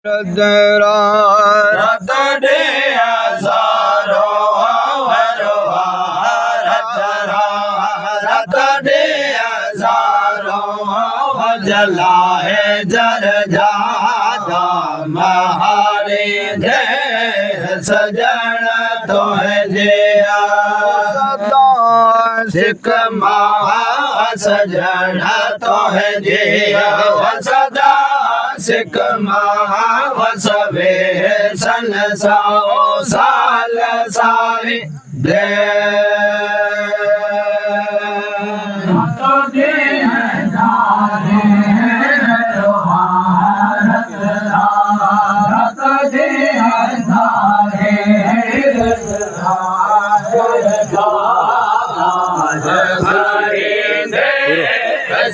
रत दे हजारो रत दे हजारो जलाए जर जादा महारे जय सजन तो जिया सिख महा सजन तो जिया सदा सिख महा वसवे सन साओ साल सारी दे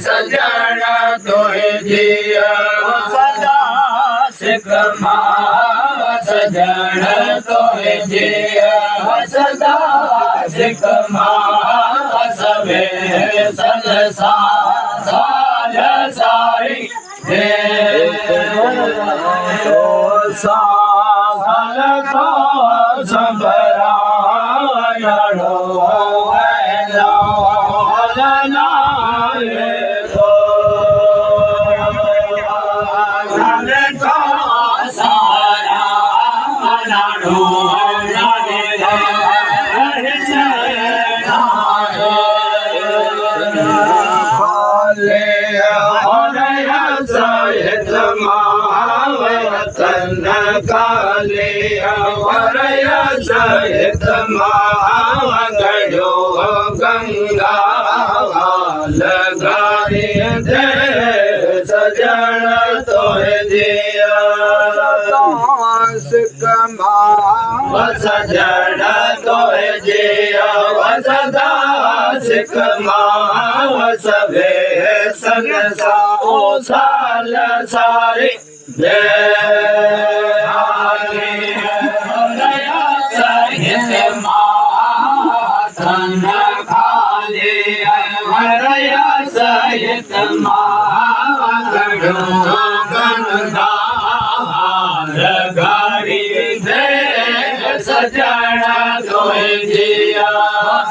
सजन तो जिया सदा सिख महा सजन तो जिया सदा सिख महा सवे सन साल सारी साल को संबरा काले सहित महागढ़ो गंगा लगारी दे सजन तो जिया सिख महा सजन तो जिया सदा सिख महा सवे सन साओ साल सारी सहित गारी दे सजन तो जिया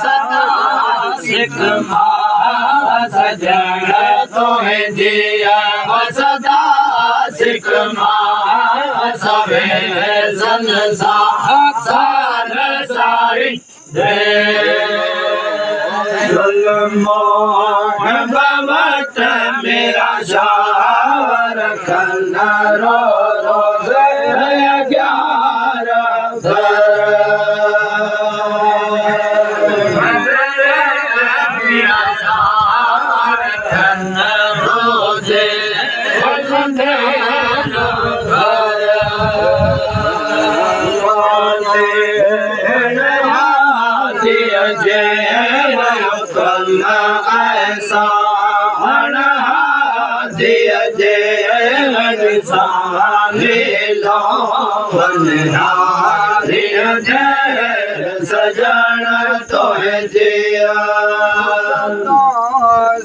सदा सिख महा सजन तो जिया सदा सिख महा सवे सन साल सारी दे मोहन बमत मेरा शावर खन्ना रो रो ऐसा दिया जय लो सजन तो जिया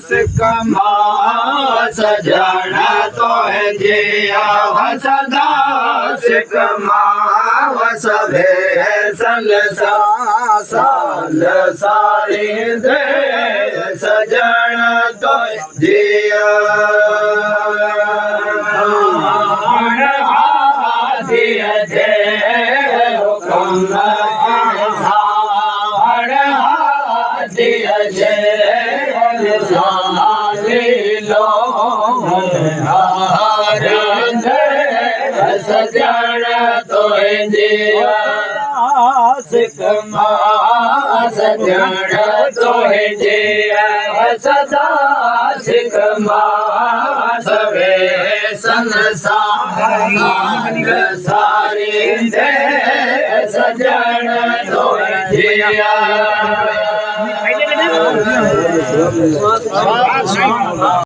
सिख महा सजन तो जिया सदा सिख महा सवे सन साल सारी दे सजन तो जिया दिया जय हुक्म दिया जय लो सजन तो जिया सिख महा सजन तो जिया सदा सिख महा सवे सन सारी दे सजन तो जिया